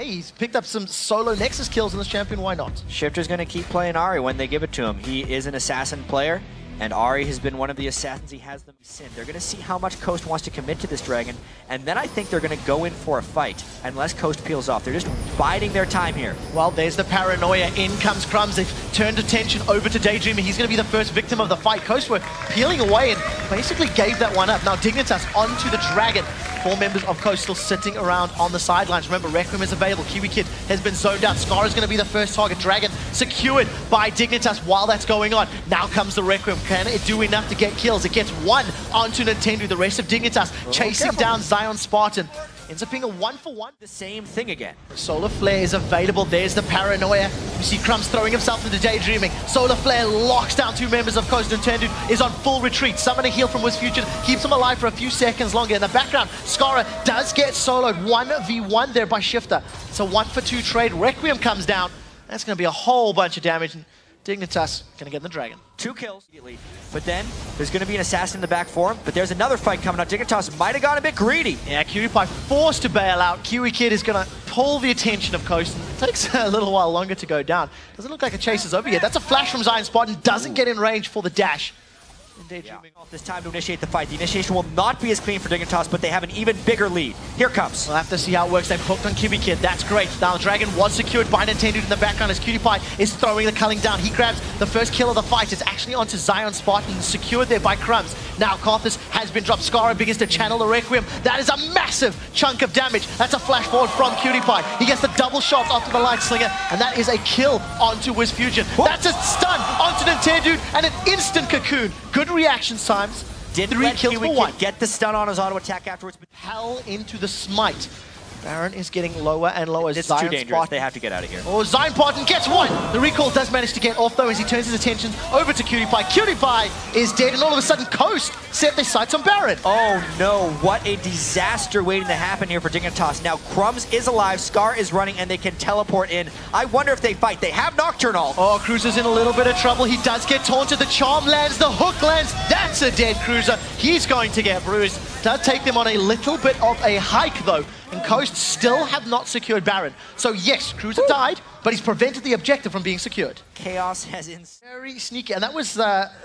hey, he's picked up some solo Nexus kills in this champion, why not? Shifter's going to keep playing Ahri when they give it to him. He is an assassin player, and Ahri has been one of the assassins he has them sin. They're going to see how much Coast wants to commit to this dragon, and then I think they're going to go in for a fight, unless Coast peels off. They're just biding their time here. Well, there's the paranoia. In comes Crumbs. They've turned attention over to Daydreamer. He's going to be the first victim of the fight. Coast were peeling away and basically gave that one up. Now Dignitas onto the dragon. 4 members of Coast still sitting around on the sidelines. Remember, Requiem is available. Kiwi Kid has been zoned out. Scar is going to be the first target. Dragon secured by Dignitas while that's going on. Now comes the Requiem. Can it do enough to get kills? It gets one onto Nintendo. The rest of Dignitas chasing down Zion Spartan. Ends up being a 1-for-1. The same thing again. Solar Flare is available. There's the paranoia. You see Crumbs throwing himself into Daydreaming. Solar Flare locks down 2 members of Coast. Nintendo is on full retreat. Summon a heal from Wisfuture. Keeps him alive for a few seconds longer. In the background, Skara does get soloed. 1v1 there by Shifter. It's a 1-for-2 trade. Requiem comes down. That's going to be a whole bunch of damage. Dignitas going to get the dragon. 2 kills immediately, but then there's going to be an assassin in the back for him, but there's another fight coming up. Dignitas might have gone a bit greedy. Yeah, PewDiePie forced to bail out. Kiwi Kid is going to pull the attention of Coast. It takes a little while longer to go down. Doesn't look like a chase is over yet. That's a flash from Zion Spartan. Doesn't get in range for the dash. This time to initiate the fight. The initiation will not be as clean for Dignitas, but they have an even bigger lead. Here comes. We'll have to see how it works. They've hooked on Kiwi Kid. That's great. Now the dragon was secured by Nintendo in the background as PewDiePie is throwing the culling down. He grabs the first kill of the fight. It's actually onto Zion Spartan, secured there by Crumbs. Now Karthus has been dropped. Skara begins to channel the Requiem. That is a massive chunk of damage. That's a flash forward from PewDiePie. He gets the double shot after the Light Slinger, and that is a kill onto Wisfusion. That's a stun onto Nintendo and an instant cocoon. Good reaction times. Did 3 kills for 1. Get the stun on his auto attack afterwards. Hell into the smite. Baron is getting lower and lower. It's too dangerous. They have to get out of here. Oh, Zion Spartan gets 1. The recall does manage to get off though as he turns his attention over to PewDiePie. PewDiePie is dead, and all of a sudden Coast set their sights on Baron. Oh no, what a disaster waiting to happen here for Dignitas. Now Crumbs is alive, Scar is running, and they can teleport in. I wonder if they fight. They have Nocturnal. Oh, Cruiser's in a little bit of trouble. He does get taunted. The charm lands, the hook lands. That's a dead Cruiser. He's going to get bruised. Does take them on a little bit of a hike though. And Coast still have not secured Baron. So yes, Cruiser died, but he's prevented the objective from being secured. Chaos has very sneaky, and that was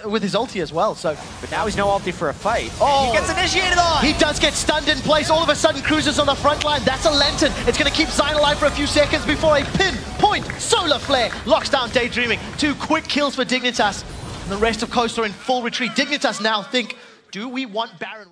with his ulti as well. So, but now he's no ulti for a fight. Oh, he gets initiated on. He does get stunned in place. All of a sudden, Cruiser's on the front line. That's a lantern. It's going to keep Zion alive for a few seconds before a pinpoint solar flare locks down Daydreaming. 2 quick kills for Dignitas. And the rest of Coast are in full retreat. Dignitas now think, do we want Baron?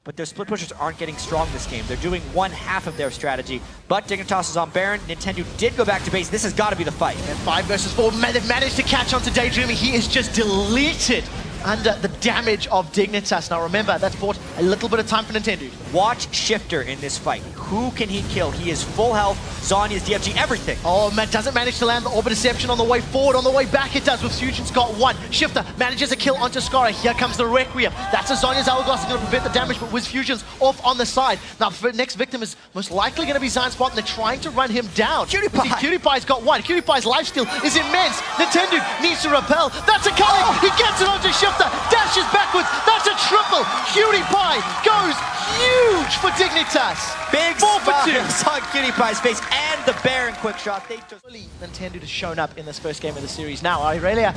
But their split pushers aren't getting strong this game. They're doing 1/2 of their strategy. But Dignitas is on Baron. Nintendo did go back to base. This has got to be the fight. And 5 versus 4. They've managed to catch on to Daydreaming. He is just deleted under the damage of Dignitas. Now remember, that's bought a little bit of time for Nintendo. Watch Shifter in this fight. Who can he kill? He is full health. Zhonya's DFG, everything. Oh, man, doesn't manage to land the Orbit Deception on the way forward. On the way back, it does. With Fusion's got 1. Shifter manages a kill onto Skara. Here comes the Requiem. That's a Zhonya's Hourglass. Is going to prevent the damage, but Wisfusion's off on the side. Now, the next victim is most likely going to be Zion Spartan. They're trying to run him down. PewDiePie. See, PewDiePie's got 1. PewDiePie's lifesteal is immense. Nintendo needs to repel. That's a culling. He gets it onto Shifter. Dashes backwards. That's a triple. PewDiePie goes huge for Dignitas. Big 4 for 2. On PewDiePie's face and the Baron quick shot. They just Nintendo has shown up in this first game of the series. Now, Aurelia,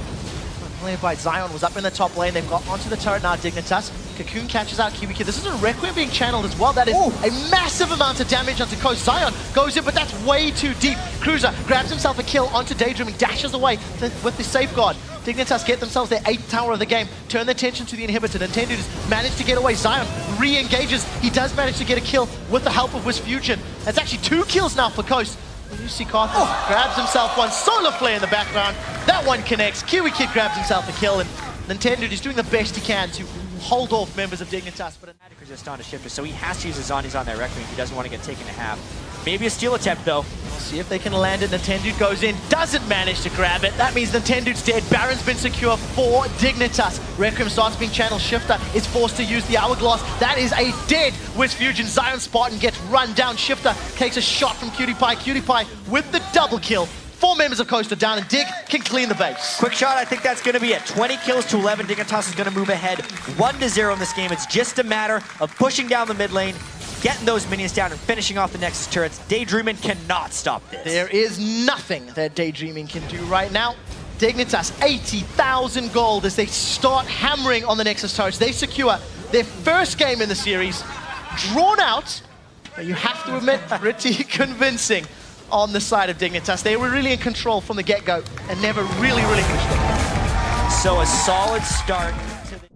played by Zion, was up in the top lane. They've got onto the turret now, Dignitas. Cocoon catches out Kiwi Kid. This is a Requiem being channeled as well. That is a massive amount of damage onto Coast. Zion goes in, but that's way too deep. Cruiser grabs himself a kill onto Daydreaming, dashes away with the safeguard. Dignitas get themselves their 8th tower of the game, turn their attention to the inhibitor. Nintendo just managed to get away. Zion re-engages. He does manage to get a kill with the help of Wisfusion. That's actually 2 kills now for Coast. You see Karthus grabs himself 1. Solar Flare in the background. That one connects. Kiwi Kid grabs himself a kill, and Nintendo is doing the best he can to hold off members of Dignitas. But a just on a Shifter, so he has to use his Zhonya's on that Requiem if he doesn't want to get taken to half. Maybe a steal attempt though. We'll see if they can land it. Nintendo goes in, doesn't manage to grab it. That means Nintendo's dead. Baron's been secure for Dignitas. Requiem starts being channeled. Shifter is forced to use the Hourglass. That is a dead Wisfusion. Zion Spartan gets run down. Shifter takes a shot from PewDiePie. PewDiePie with the double kill. 4 members of Coast are down, and Dig can clean the base. Quick shot, I think that's going to be it. 20 kills to 11. Dignitas is going to move ahead 1-0 in this game. It's just a matter of pushing down the mid lane, getting those minions down and finishing off the Nexus turrets. Daydreaming cannot stop this. There is nothing that Daydreaming can do right now. Dignitas, 80,000 gold as they start hammering on the Nexus turrets. They secure their first game in the series. Drawn out, but you have to admit, pretty convincing on the side of Dignitas. They were really in control from the get-go and never really pushed it. So a solid start to the